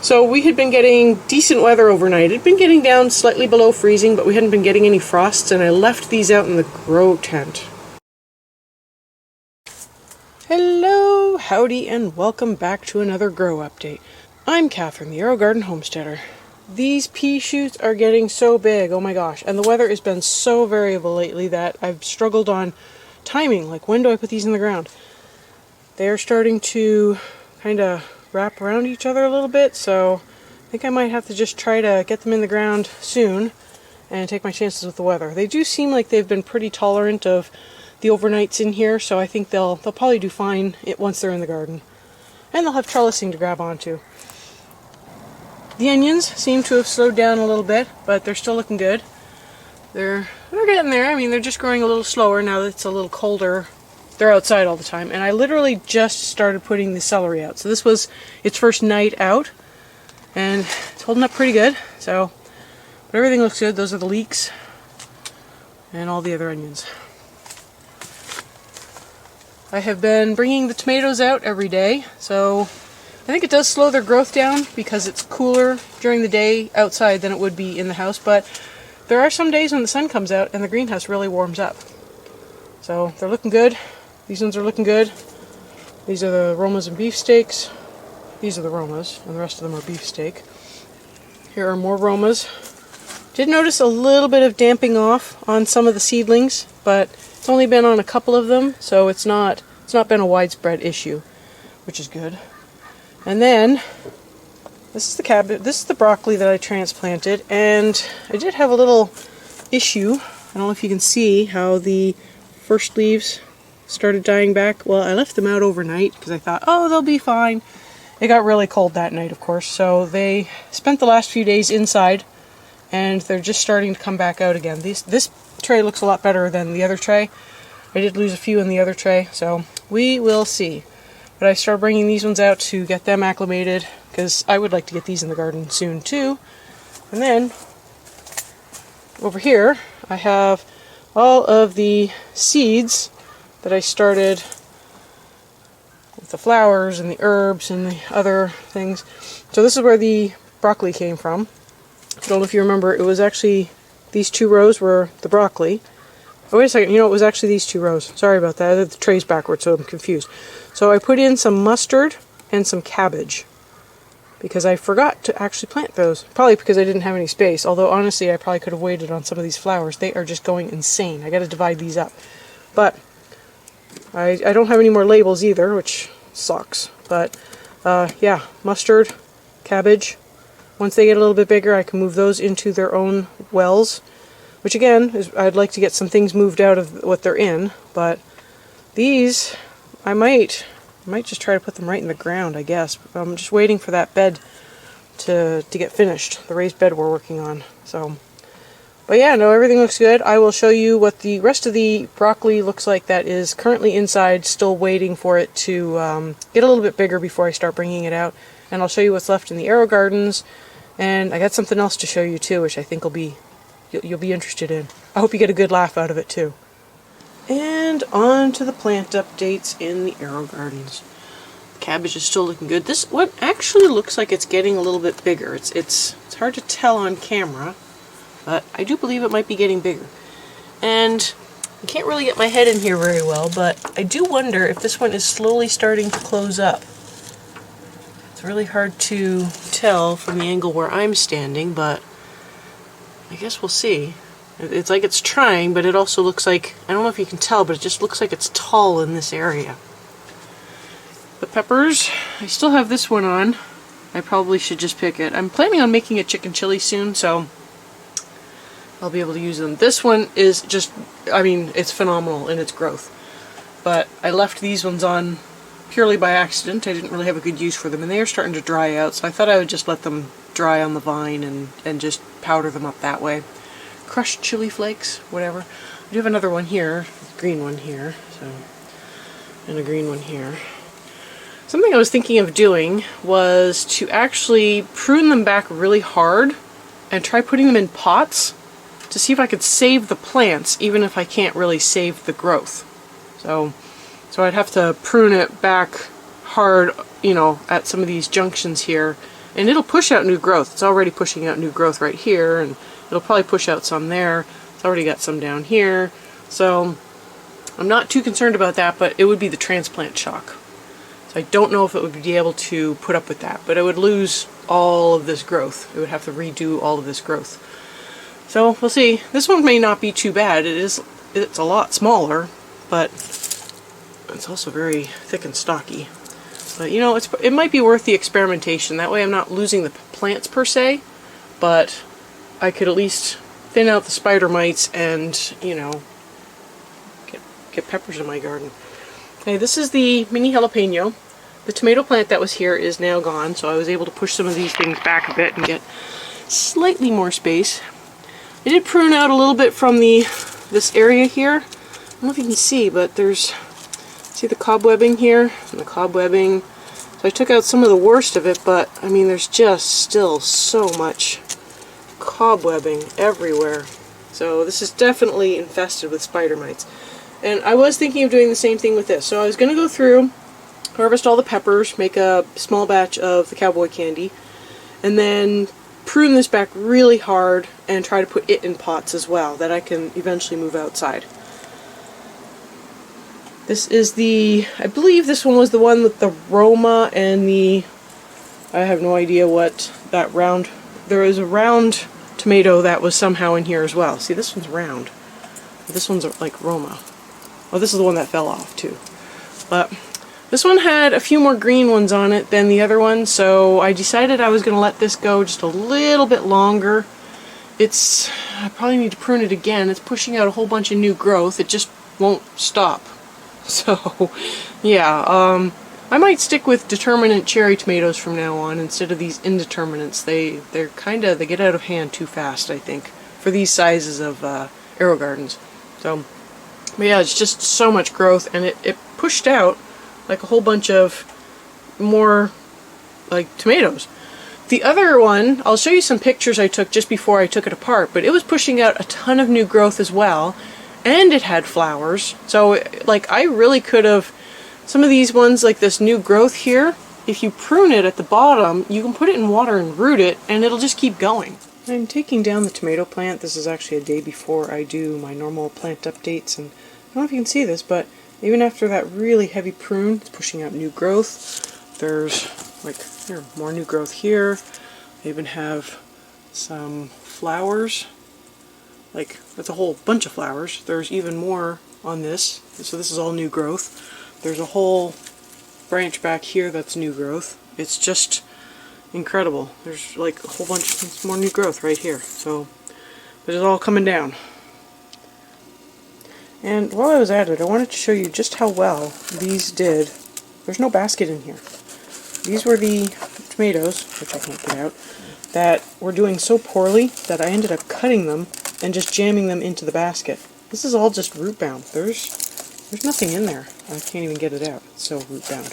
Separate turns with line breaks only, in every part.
So we had been getting decent weather overnight. It had been getting down slightly below freezing, but we hadn't been getting any frosts, and I left these out in the grow tent. Hello, howdy, and welcome back to another grow update. I'm Catherine, the Aerogarden Homesteader. These pea shoots are getting so big, oh my gosh, and the weather has been so variable lately that I've struggled on timing, like when do I put these in the ground? They're starting to kind of wrap around each other a little bit, so I think I might have to just try to get them in the ground soon and take my chances with the weather. They do seem like they've been pretty tolerant of the overnights in here, so I think they'll probably do fine once they're in the garden. And they'll have trellising to grab onto. The onions seem to have slowed down a little bit, but they're still looking good. They're getting there. I mean, they're just growing a little slower now that it's a little colder. They're outside all the time, and I literally just started putting the celery out. So this was its first night out, and it's holding up pretty good. So, but everything looks good. Those are the leeks, and all the other onions. I have been bringing the tomatoes out every day, so I think it does slow their growth down because it's cooler during the day outside than it would be in the house, but there are some days when the sun comes out and the greenhouse really warms up. So they're looking good. These ones are looking good. These are the Romas and beefsteaks. These are the Romas, and the rest of them are beefsteak. Here are more Romas. Did notice a little bit of damping off on some of the seedlings, but it's only been on a couple of them, so it's not been a widespread issue, which is good. And then this is the cabbage. This is the broccoli that I transplanted, and I did have a little issue. I don't know if you can see how the first leaves started dying back. Well, I left them out overnight because I thought, oh, they'll be fine. It got really cold that night, of course, so they spent the last few days inside, and they're just starting to come back out again. This tray looks a lot better than the other tray. I did lose a few in the other tray, so we will see. But I started bringing these ones out to get them acclimated, because I would like to get these in the garden soon too. And then over here I have all of the seeds that I started with the flowers and the herbs and the other things. So this is where the broccoli came from. I don't know if you remember, it was actually these two rows were the broccoli. Oh, wait a second, you know, it was actually these two rows. Sorry about that, I did the trays backwards, so I'm confused. So I put in some mustard and some cabbage because I forgot to actually plant those. Probably because I didn't have any space, although honestly I probably could have waited on some of these flowers. They are just going insane. I gotta divide these up. But I don't have any more labels either, which sucks. But yeah, mustard, cabbage. Once they get a little bit bigger, I can move those into their own wells, which again, I'd like to get some things moved out of what they're in, but these, I might just try to put them right in the ground, I guess. I'm just waiting for that bed to get finished, the raised bed we're working on. So, but yeah, no, everything looks good. I will show you what the rest of the broccoli looks like that is currently inside, still waiting for it to get a little bit bigger before I start bringing it out. And I'll show you what's left in the Aerogardens. And I got something else to show you too, which I think you'll be interested in. I hope you get a good laugh out of it too. And on to the plant updates in the Aerogardens. The cabbage is still looking good. This one actually looks like it's getting a little bit bigger. It's hard to tell on camera, but I do believe it might be getting bigger. And I can't really get my head in here very well, but I do wonder if this one is slowly starting to close up. It's really hard to tell from the angle where I'm standing, but I guess we'll see. It's like it's trying, but it also looks like, I don't know if you can tell, but it just looks like it's tall in this area. The peppers, I still have this one on. I probably should just pick it. I'm planning on making a chicken chili soon, so I'll be able to use them. This one is just, I mean, it's phenomenal in its growth. But I left these ones on purely by accident. I didn't really have a good use for them, and they are starting to dry out, so I thought I would just let them dry on the vine and just powder them up that way. Crushed chili flakes, whatever. I do have another one here, a green one here, so, and a green one here. Something I was thinking of doing was to actually prune them back really hard and try putting them in pots to see if I could save the plants, even if I can't really save the growth. So I'd have to prune it back hard, you know, at some of these junctions here and it'll push out new growth. It's already pushing out new growth right here, and it'll probably push out some there. It's already got some down here, so I'm not too concerned about that, but it would be the transplant shock. So I don't know if it would be able to put up with that, but it would lose all of this growth. It would have to redo all of this growth. So we'll see. This one may not be too bad. It's a lot smaller, but it's also very thick and stocky. But you know, it might be worth the experimentation. That way I'm not losing the plants per se, but I could at least thin out the spider mites and, you know, get peppers in my garden. Okay, this is the mini jalapeno. The tomato plant that was here is now gone, so I was able to push some of these things back a bit and get slightly more space. I did prune out a little bit from this area here. I don't know if you can see, but see the cobwebbing here and the cobwebbing. So I took out some of the worst of it, but I mean there's just still so much cobwebbing everywhere. So this is definitely infested with spider mites. And I was thinking of doing the same thing with this. So I was going to go through, harvest all the peppers, make a small batch of the cowboy candy, and then prune this back really hard and try to put it in pots as well that I can eventually move outside. This is I believe this one was the one with the Roma and I have no idea what that round, there is a round tomato that was somehow in here as well. See, this one's round. This one's like Roma. Oh, this is the one that fell off too. But this one had a few more green ones on it than the other one, so I decided I was going to let this go just a little bit longer. I probably need to prune it again. It's pushing out a whole bunch of new growth. It just won't stop. So, yeah, I might stick with determinate cherry tomatoes from now on instead of these indeterminates. They get out of hand too fast, I think, for these sizes of Aerogardens. So, but yeah, it's just so much growth, and it pushed out like a whole bunch of more like tomatoes. The other one, I'll show you some pictures I took just before I took it apart, but it was pushing out a ton of new growth as well, and it had flowers. So like I really could have, some of these ones like this new growth here, if you prune it at the bottom, you can put it in water and root it and it'll just keep going. I'm taking down the tomato plant. This is actually a day before I do my normal plant updates, and I don't know if you can see this, but even after that really heavy prune, it's pushing out new growth. There's like more new growth here. I even have some flowers. Like, that's a whole bunch of flowers. There's even more on this. So this is all new growth. There's a whole branch back here that's new growth. It's just incredible. There's like a whole bunch of more new growth right here. So, but it's all coming down. And while I was at it, I wanted to show you just how well these did. There's no basket in here. These were the tomatoes, which I can't get out, that were doing so poorly that I ended up cutting them and just jamming them into the basket. This is all just root bound. There's nothing in there. I can't even get it out. It's so root bound.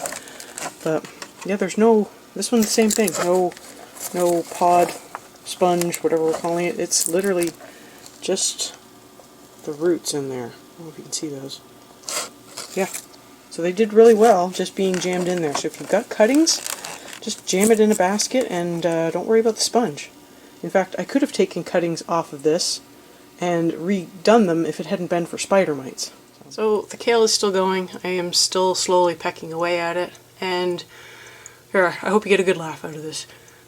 But yeah, there's no, this one's the same thing. No pod, sponge, whatever we're calling it. It's literally just the roots in there. I don't know if you can see those. Yeah. So they did really well just being jammed in there. So if you've got cuttings, just jam it in a basket and don't worry about the sponge. In fact, I could have taken cuttings off of this and redone them if it hadn't been for spider mites. So the kale is still going. I am still slowly pecking away at it. And here, I hope you get a good laugh out of this.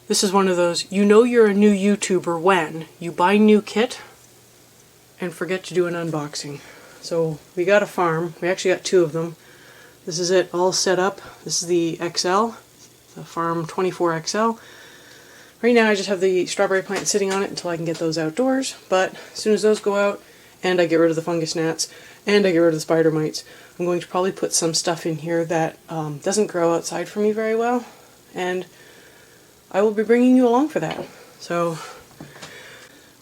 This is one of those, you know you're a new YouTuber when you buy new kit and forget to do an unboxing. So we got a farm. We actually got two of them. This is it all set up. This is the XL, the Farm 24XL. Right now I just have the strawberry plant sitting on it until I can get those outdoors, but as soon as those go out and I get rid of the fungus gnats and I get rid of the spider mites, I'm going to probably put some stuff in here that doesn't grow outside for me very well, and I will be bringing you along for that. So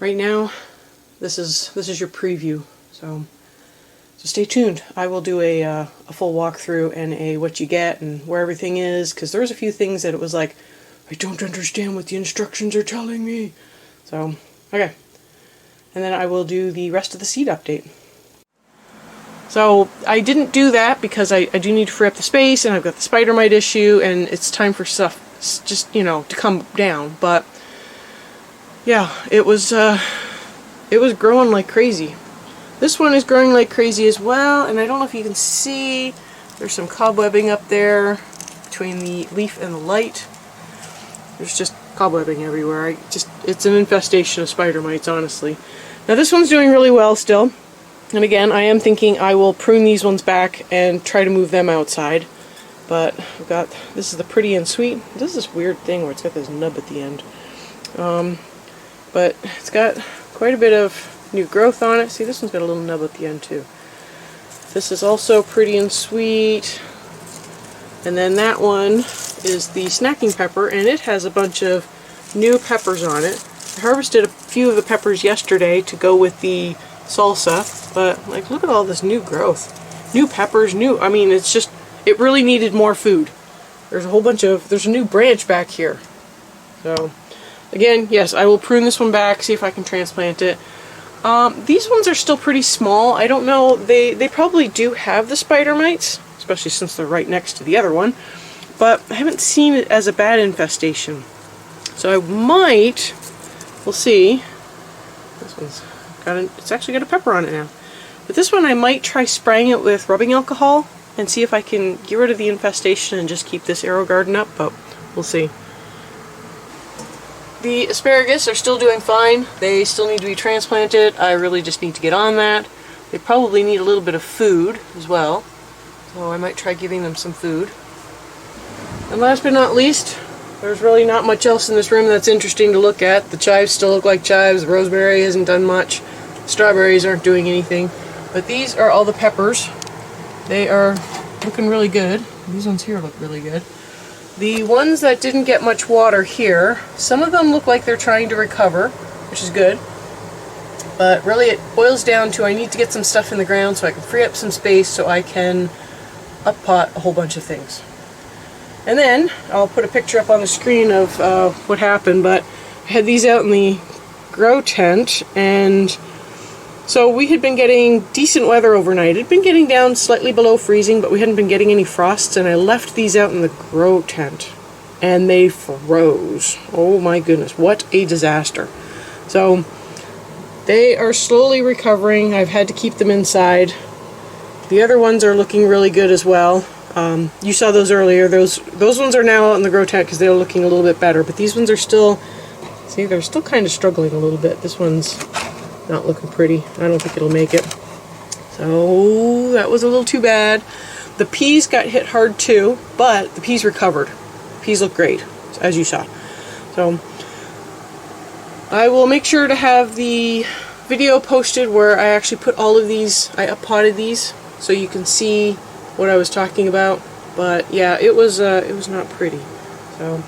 right now this is your preview, so stay tuned. I will do a full walkthrough and a what you get and where everything is, because there's a few things that it was like, I don't understand what the instructions are telling me. So, okay. And then I will do the rest of the seed update. So, I didn't do that because I do need to free up the space, and I've got the spider mite issue, and it's time for stuff just, you know, to come down. But yeah, it was growing like crazy. This one is growing like crazy as well, and I don't know if you can see, there's some cobwebbing up there between the leaf and the light. There's just cobwebbing everywhere. It's an infestation of spider mites, honestly. Now this one's doing really well still. And again, I am thinking I will prune these ones back and try to move them outside. But I've got, this is the pretty and sweet. This is this weird thing where it's got this nub at the end. But it's got quite a bit of new growth on it. See, this one's got a little nub at the end too. This is also pretty and sweet. And then that one is the snacking pepper, and it has a bunch of new peppers on it. I harvested a few of the peppers yesterday to go with the salsa, but like, look at all this new growth. New peppers, I mean, it's just, it really needed more food. There's a whole bunch of, there's a new branch back here. So, again, yes, I will prune this one back, see if I can transplant it. These ones are still pretty small. I don't know, they probably do have the spider mites, especially since they're right next to the other one, but I haven't seen it as a bad infestation. So I might, we'll see. This one's got it's actually got a pepper on it now. But this one I might try spraying it with rubbing alcohol and see if I can get rid of the infestation and just keep this Aerogarden up, but we'll see. The asparagus are still doing fine. They still need to be transplanted. I really just need to get on that. They probably need a little bit of food as well, so I might try giving them some food. And last but not least, there's really not much else in this room that's interesting to look at. The chives still look like chives. The rosemary hasn't done much. Strawberries aren't doing anything. But these are all the peppers. They are looking really good. These ones here look really good. The ones that didn't get much water here, some of them look like they're trying to recover, which is good. But really it boils down to I need to get some stuff in the ground so I can free up some space so I can up-pot a whole bunch of things. And then I'll put a picture up on the screen of what happened, but I had these out in the grow tent, and so we had been getting decent weather overnight. It had been getting down slightly below freezing, but we hadn't been getting any frosts, and I left these out in the grow tent, and they froze. Oh my goodness, what a disaster. So they are slowly recovering. I've had to keep them inside. The other ones are looking really good as well. You saw those earlier. Those ones are now out in the grow tent because they're looking a little bit better, but these ones are still, see, they're still kind of struggling a little bit. This one's not looking pretty. I don't think it'll make it. So that was a little too bad. The peas got hit hard too, but the peas recovered. Peas look great, as you saw. So I will make sure to have the video posted where I actually put all of these, I up-potted these, so you can see what I was talking about. But yeah, it was not pretty. So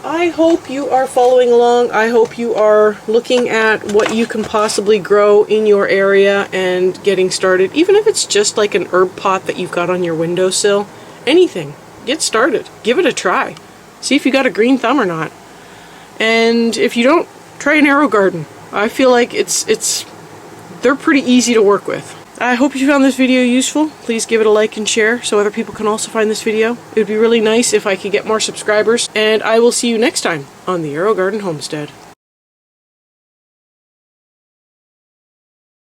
I hope you are following along. I hope you are looking at what you can possibly grow in your area and getting started. Even if it's just like an herb pot that you've got on your windowsill. Anything. Get started. Give it a try. See if you got a green thumb or not. And if you don't, try an Aerogarden. I feel like they're pretty easy to work with. I hope you found this video useful. Please give it a like and share so other people can also find this video. It would be really nice if I could get more subscribers. And I will see you next time on the Aerogarden Homestead.